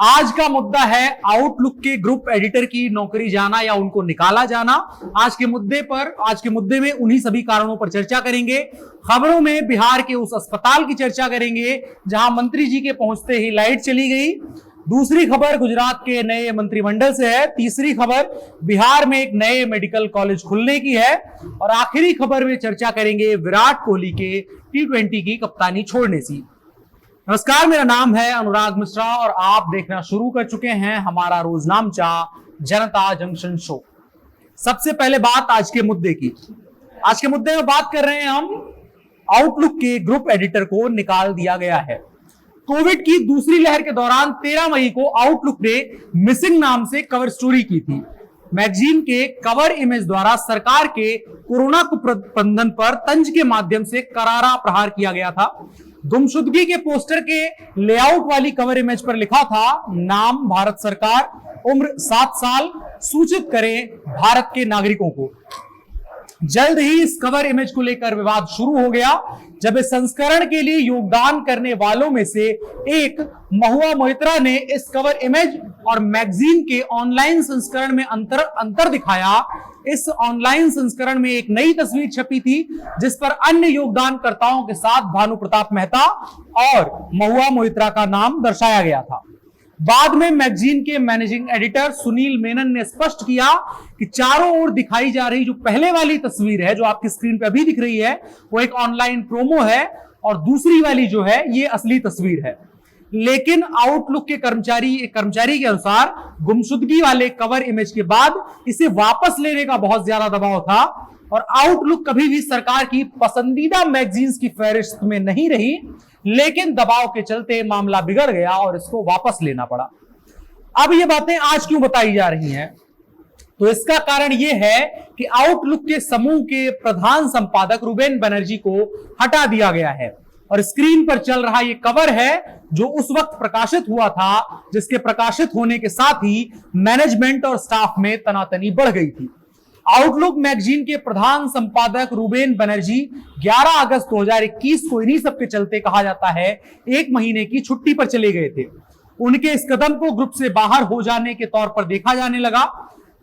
आज का मुद्दा है आउटलुक के ग्रुप एडिटर की नौकरी जाना या उनको निकाला जाना। आज के मुद्दे में उन्हीं सभी कारणों पर चर्चा करेंगे। खबरों में बिहार के उस अस्पताल की चर्चा करेंगे जहां मंत्री जी के पहुंचते ही लाइट चली गई। दूसरी खबर गुजरात के नए मंत्रिमंडल से है। तीसरी खबर बिहार में एक नए मेडिकल कॉलेज खुलने की है। और आखिरी खबर में चर्चा करेंगे विराट कोहली के T20 की कप्तानी छोड़ने से। नमस्कार, मेरा नाम है अनुराग मिश्रा और आप देखना शुरू कर चुके हैं हमारा रोजनामचा जनता जंक्शन शो। सबसे पहले बात आज के मुद्दे की। आज के मुद्दे में बात कर रहे हैं हम आउटलुक के ग्रुप एडिटर को निकाल दिया गया है। कोविड की दूसरी लहर के दौरान 13 मई को आउटलुक ने मिसिंग नाम से कवर स्टोरी की थी। मैगजीन के कवर इमेज द्वारा सरकार के कोरोना प्रबंधन पर तंज के माध्यम से करारा प्रहार किया गया था। गुमशुदगी के पोस्टर के लेआउट वाली कवर इमेज पर लिखा था, नाम भारत सरकार, उम्र 7 साल, सूचित करें भारत के नागरिकों को। जल्द ही इस कवर इमेज को लेकर विवाद शुरू हो गया जब इस संस्करण के लिए योगदान करने वालों में से एक महुआ मोहित्रा ने इस कवर इमेज और मैगजीन के ऑनलाइन संस्करण में अंतर दिखाया। इस ऑनलाइन संस्करण में एक नई तस्वीर छपी थी जिस पर अन्य योगदानकर्ताओं के साथ भानु प्रताप मेहता और महुआ मोहित्रा का नाम दर्शाया गया था। बाद में मैगजीन के मैनेजिंग एडिटर सुनील मेनन ने स्पष्ट किया कि चारों ओर दिखाई जा रही जो पहले वाली तस्वीर है, जो आपकी स्क्रीन पर अभी दिख रही है, वो एक ऑनलाइन प्रोमो है और दूसरी वाली जो है ये असली तस्वीर है। लेकिन आउटलुक के कर्मचारी के अनुसार गुमशुदगी वाले कवर इमेज के बाद इसे वापस लेने का बहुत ज्यादा दबाव था और आउटलुक कभी भी सरकार की पसंदीदा मैगजीन्स की फहरिस्त में नहीं रही। लेकिन दबाव के चलते मामला बिगड़ गया और इसको वापस लेना पड़ा। अब ये बातें आज क्यों बताई जा रही हैं? तो इसका कारण यह है कि आउटलुक के समूह के प्रधान संपादक रुबेन बनर्जी को हटा दिया गया है और स्क्रीन पर चल रहा यह कवर है जो उस वक्त प्रकाशित हुआ था, जिसके प्रकाशित होने के साथ ही मैनेजमेंट और स्टाफ में तनातनी बढ़ गई थी। आउटलुक मैगजीन के प्रधान संपादक रुबेन बनर्जी 11 अगस्त 2021 को इन्हीं सब के चलते कहा जाता है 1 महीने की छुट्टी पर चले गए थे। उनके इस कदम को ग्रुप से बाहर हो जाने के तौर पर देखा जाने लगा।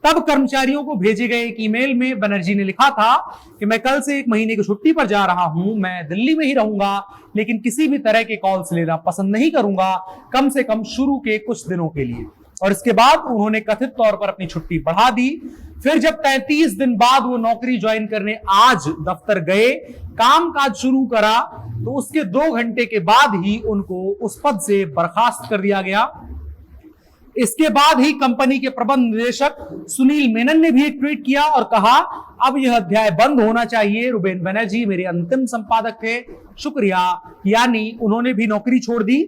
तब कर्मचारियों को भेजे गए एक ईमेल में बनर्जी ने लिखा था कि मैं कल से 1 महीने की छुट्टी पर जा रहा हूं, मैं दिल्ली में ही रहूंगा, लेकिन किसी भी तरह के कॉल्स लेना पसंद नहीं करूंगा, कम से कम शुरू के कुछ दिनों के लिए। और इसके बाद उन्होंने कथित तौर पर अपनी छुट्टी बढ़ा दी। फिर जब 33 दिन बाद वो नौकरी ज्वाइन करने आज दफ्तर गए, काम काज शुरू करा, तो उसके 2 घंटे के बाद ही उनको उस पद से बर्खास्त कर दिया गया। इसके बाद ही कंपनी के प्रबंध निदेशक सुनील मेनन ने भी एक ट्वीट किया और कहा, अब यह अध्याय बंद होना चाहिए। रुबेन बनर्जी मेरे अंतिम संपादक थे, शुक्रिया। यानी उन्होंने भी नौकरी छोड़ दी।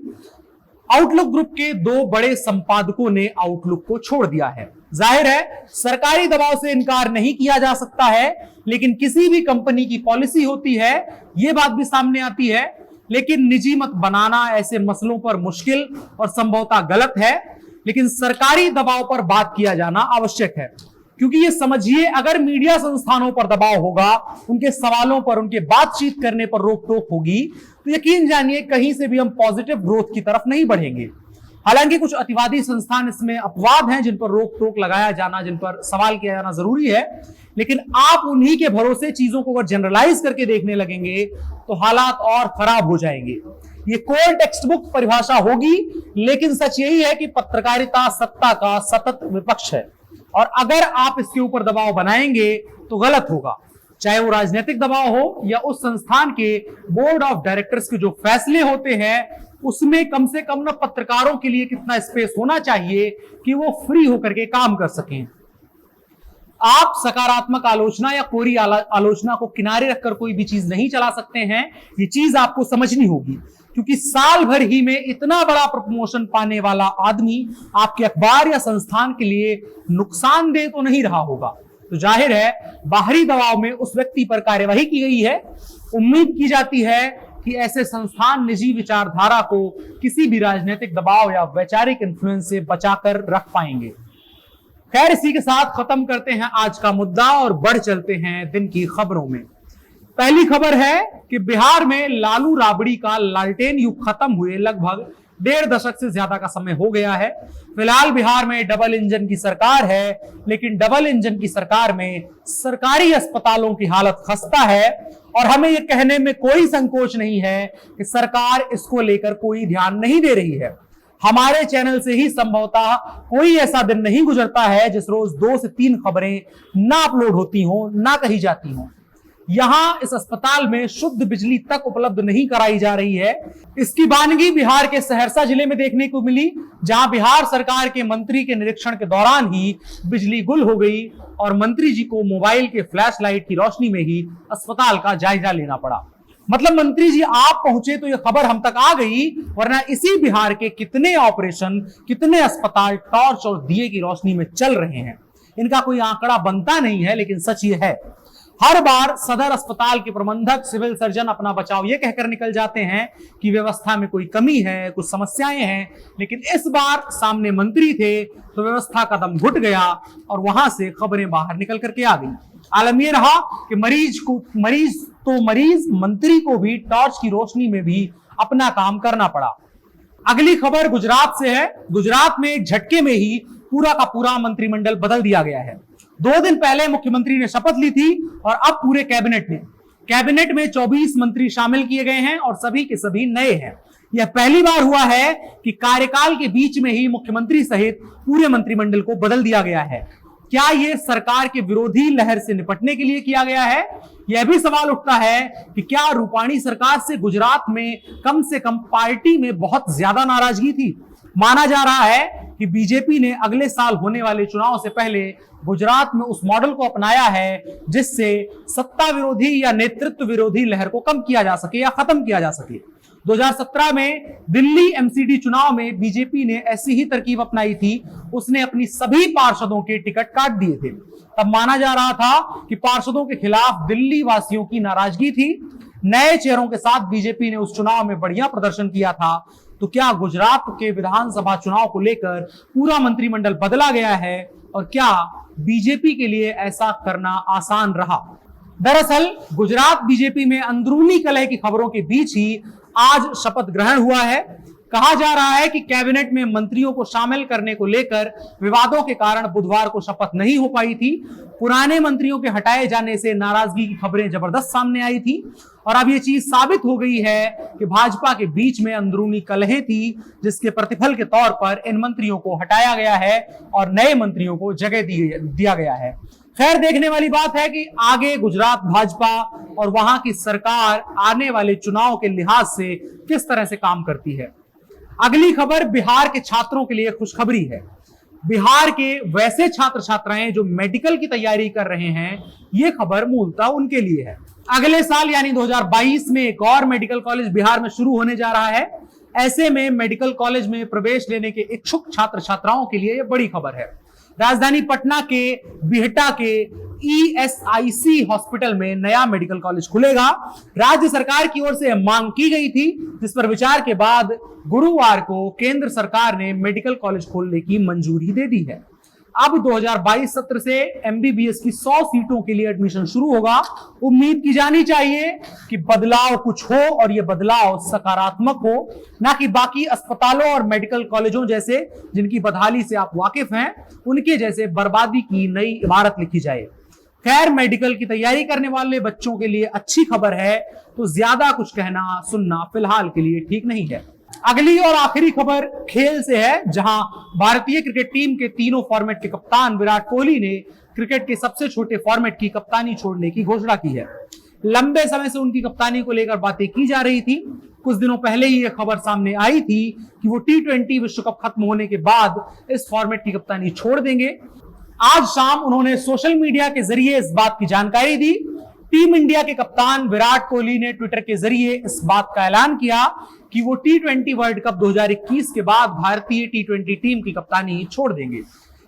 आउटलुक ग्रुप के 2 बड़े संपादकों ने आउटलुक को छोड़ दिया है। जाहिर है सरकारी दबाव से इनकार नहीं किया जा सकता है, लेकिन किसी भी कंपनी की पॉलिसी होती है, यह बात भी सामने आती है। लेकिन निजी मत बनाना ऐसे मसलों पर मुश्किल और संभवतः गलत है, लेकिन सरकारी दबाव पर बात किया जाना आवश्यक है। क्योंकि ये समझिए, अगर मीडिया संस्थानों पर दबाव होगा, उनके सवालों पर, उनके बातचीत करने पर रोक टोक होगी, तो यकीन जानिए कहीं से भी हम पॉजिटिव ग्रोथ की तरफ नहीं बढ़ेंगे। हालांकि कुछ अतिवादी संस्थान इसमें अपवाद हैं जिन पर रोक टोक लगाया जाना, जिन पर सवाल किया जाना जरूरी है, लेकिन आप उन्हीं के भरोसे चीजों को अगर जनरलाइज करके देखने लगेंगे तो हालात और खराब हो जाएंगे। ये कोर टेक्स्ट बुक परिभाषा होगी, लेकिन सच यही है कि पत्रकारिता सत्ता का सतत विपक्ष है और अगर आप इसके ऊपर दबाव बनाएंगे तो गलत होगा। चाहे वो राजनीतिक दबाव हो या उस संस्थान के बोर्ड ऑफ डायरेक्टर्स के जो फैसले होते हैं, उसमें कम से कम ना पत्रकारों के लिए कितना स्पेस होना चाहिए कि वो फ्री होकर के काम कर सकें। आप सकारात्मक आलोचना या कोरी आलोचना को किनारे रखकर कोई भी चीज नहीं चला सकते हैं। ये चीज आपको समझनी होगी, क्योंकि साल भर ही में इतना बड़ा प्रमोशन पाने वाला आदमी आपके अखबार या संस्थान के लिए नुकसानदेह तो नहीं रहा होगा। तो जाहिर है बाहरी दबाव में उस व्यक्ति पर कार्यवाही की गई है। उम्मीद की जाती है कि ऐसे संस्थान निजी विचारधारा को किसी भी राजनीतिक दबाव या वैचारिक इन्फ्लुएंस से बचाकर रख पाएंगे। खैर, इसी के साथ खत्म करते हैं आज का मुद्दा और बढ़ चलते हैं दिन की खबरों में। पहली खबर है कि बिहार में लालू राबड़ी का लालटेन युग खत्म हुए लगभग डेढ़ दशक से ज्यादा का समय हो गया है। फिलहाल बिहार में डबल इंजन की सरकार है, लेकिन डबल इंजन की सरकार में सरकारी अस्पतालों की हालत खस्ता है और हमें यह कहने में कोई संकोच नहीं है कि सरकार इसको लेकर कोई ध्यान नहीं दे रही है। हमारे चैनल से ही संभवतः कोई ऐसा दिन नहीं गुजरता है जिस रोज 2 से 3 खबरें ना अपलोड होती हों, ना कही जाती हों। यहां इस अस्पताल में शुद्ध बिजली तक उपलब्ध नहीं कराई जा रही है। इसकी वानगी बिहार के सहरसा जिले में देखने को मिली, जहां बिहार सरकार के मंत्री के निरीक्षण के दौरान ही बिजली गुल हो गई और मंत्री जी को मोबाइल के फ्लैश लाइट की रोशनी में ही अस्पताल का जायजा लेना पड़ा। मतलब मंत्री जी आप पहुंचे तो यह खबर हम तक आ गई, वरना इसी बिहार के कितने ऑपरेशन, कितने अस्पताल टॉर्च और दिए की रोशनी में चल रहे हैं। इनका कोई आंकड़ा बनता नहीं है, लेकिन सच ये है। हर बार सदर अस्पताल के प्रबंधक, सिविल सर्जन अपना बचाव ये कहकर निकल जाते हैं कि व्यवस्था में कोई कमी है, कुछ समस्याएं हैं, लेकिन इस बार सामने मंत्री थे तो व्यवस्था का दम घुट गया और वहां से खबरें बाहर निकल करके आ गई। आलम यह रहा कि मरीज मंत्री को भी टॉर्च की रोशनी में भी अपना काम करना पड़ा। अगली खबर गुजरात से है। गुजरात में एक झटके में ही पूरा का पूरा मंत्रिमंडल बदल दिया गया है। 2 दिन पहले मुख्यमंत्री ने शपथ ली थी और अब पूरे कैबिनेट में 24 मंत्री शामिल किए गए हैं और सभी के सभी नए हैं। यह पहली बार हुआ है कि कार्यकाल के बीच में ही मुख्यमंत्री सहित पूरे मंत्रिमंडल को बदल दिया गया है। क्या यह सरकार के विरोधी लहर से निपटने के लिए किया गया है? यह भी सवाल उठता है कि क्या रूपाणी सरकार से गुजरात में कम से कम पार्टी में बहुत ज्यादा नाराजगी थी? माना जा रहा है कि बीजेपी ने अगले साल होने वाले चुनाव से पहले गुजरात में उस मॉडल को अपनाया है जिससे सत्ता विरोधी या नेतृत्व विरोधी लहर को कम किया जा सके या खत्म किया जा सके। 2017 में दिल्ली एमसीडी चुनाव में बीजेपी ने ऐसी ही तरकीब अपनाई थी। उसने अपनी सभी पार्षदों के टिकट काट दिए थे। तब माना जा रहा था कि पार्षदों के खिलाफ दिल्ली वासियों की नाराजगी थी। नए चेहरों के साथ बीजेपी ने उस चुनाव में बढ़िया प्रदर्शन किया था। तो क्या गुजरात के विधानसभा चुनाव को लेकर पूरा मंत्रिमंडल बदला गया है और क्या बीजेपी के लिए ऐसा करना आसान रहा? दरअसल गुजरात बीजेपी में अंदरूनी कलह की खबरों के बीच ही आज शपथ ग्रहण हुआ है। कहा जा रहा है कि कैबिनेट में मंत्रियों को शामिल करने को लेकर विवादों के कारण बुधवार को शपथ नहीं हो पाई थी। पुराने मंत्रियों के हटाए जाने से नाराजगी की खबरें जबरदस्त सामने आई थी और अब यह चीज साबित हो गई है कि भाजपा के बीच में अंदरूनी कलह थी, जिसके प्रतिफल के तौर पर इन मंत्रियों को हटाया गया है और नए मंत्रियों को जगह दिया गया है। खैर, देखने वाली बात है कि आगे गुजरात भाजपा और वहां की सरकार आने वाले चुनाव के लिहाज से किस तरह से काम करती है। अगली खबर बिहार के छात्रों के लिए खुशखबरी है। बिहार के वैसे छात्र छात्राएं जो मेडिकल की तैयारी कर रहे हैं, यह खबर मूलतः उनके लिए है। अगले साल यानी 2022 में एक और मेडिकल कॉलेज बिहार में शुरू होने जा रहा है। ऐसे में मेडिकल कॉलेज में प्रवेश लेने के इच्छुक छात्र छात्राओं के लिए यह बड़ी खबर है। राजधानी पटना के बिहटा के ESIC हॉस्पिटल में नया मेडिकल कॉलेज खुलेगा। राज्य सरकार की ओर से मांग की गई थी, जिस पर विचार के बाद गुरुवार को केंद्र सरकार ने मेडिकल कॉलेज खोलने की मंजूरी दे दी है। अब 2022 सत्र से MBBS की 100 सीटों के लिए एडमिशन शुरू होगा। उम्मीद की जानी चाहिए कि बदलाव कुछ हो और यह बदलाव सकारात्मक हो, ना कि बाकी अस्पतालों और मेडिकल कॉलेजों जैसे, जिनकी बदहाली से आप वाकिफ हैं, उनके जैसे बर्बादी की नई इमारत लिखी जाए। खैर, मेडिकल की तैयारी करने वाले बच्चों के लिए अच्छी खबर है, तो ज्यादा कुछ कहना सुनना फिलहाल के लिए ठीक नहीं है। अगली और आखिरी खबर खेल से है, जहां भारतीय क्रिकेट टीम के तीनों फॉर्मेट के कप्तान विराट कोहली ने क्रिकेट के सबसे छोटे फॉर्मेट की कप्तानी छोड़ने की घोषणा की है। लंबे समय से उनकी कप्तानी को लेकर बातें की जा रही थी। कुछ दिनों पहले ही यह खबर सामने आई थी कि वो T20 विश्व कप खत्म होने के बाद इस फॉर्मेट की कप्तानी छोड़ देंगे। आज शाम उन्होंने सोशल मीडिया के जरिए इस बात की जानकारी दी। टीम इंडिया के कप्तान विराट कोहली ने ट्विटर के जरिए इस बात का ऐलान किया कि वो T20 वर्ल्ड कप 2021 के बाद भारतीय T20 टीम की कप्तानी छोड़ देंगे।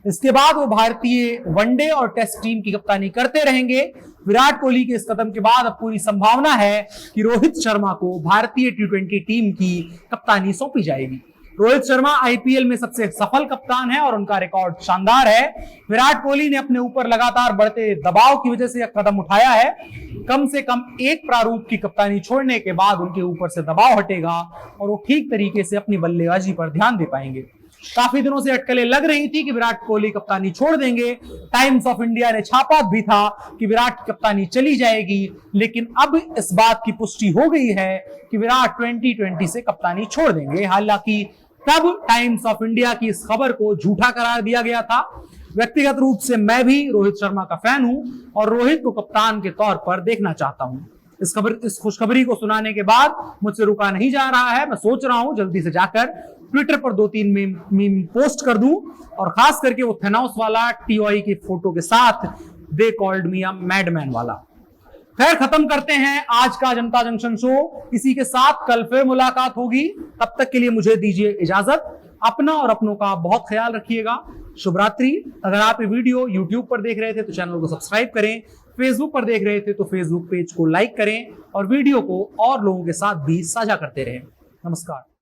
इसके बाद वो भारतीय वनडे और टेस्ट टीम की कप्तानी करते रहेंगे। विराट कोहली के इस कदम के बाद अब पूरी संभावना है कि रोहित शर्मा को भारतीय T20 टीम की कप्तानी सौंपी जाएगी। रोहित शर्मा आईपीएल में सबसे सफल कप्तान है और उनका रिकॉर्ड शानदार है। विराट कोहली ने अपने ऊपर लगातार बढ़ते दबाव की वजह से यह कदम उठाया है। कम से कम एक प्रारूप की कप्तानी छोड़ने के बाद उनके ऊपर से दबाव हटेगा और वो ठीक तरीके से अपनी बल्लेबाजी पर ध्यान दे पाएंगे। काफी दिनों से अटकलें लग रही थी कि विराट कोहली कप्तानी छोड़ देंगे। टाइम्स ऑफ इंडिया ने छापा भी था कि विराट की कप्तानी चली जाएगी, लेकिन अब इस बात की पुष्टि हो गई है कि विराट 2020 से कप्तानी छोड़ देंगे। हालांकि तब टाइम्स ऑफ इंडिया की इस खबर को झूठा करार दिया गया था। व्यक्तिगत रूप से मैं भी रोहित शर्मा का फैन हूं और रोहित को कप्तान के तौर पर देखना चाहता हूं। इस खुशखबरी को सुनाने के बाद मुझसे रुका नहीं जा रहा है। मैं सोच रहा हूं जल्दी से जाकर ट्विटर पर 2-3 मीम पोस्ट कर दूं, और खास करके वो थेनोस वाला टीओआई की फोटो के साथ they called me a madman वाला। खैर, खत्म करते हैं आज का जनता जंक्शन शो। इसी के साथ कल फिर मुलाकात होगी। तब तक के लिए मुझे दीजिए इजाजत। अपना और अपनों का बहुत ख्याल रखिएगा। शुभ रात्रि। अगर आप ये वीडियो यूट्यूब पर देख रहे थे तो चैनल को सब्सक्राइब करें, फेसबुक पर देख रहे थे तो फेसबुक पेज को लाइक करें और वीडियो को और लोगों के साथ भी साझा करते रहें। नमस्कार।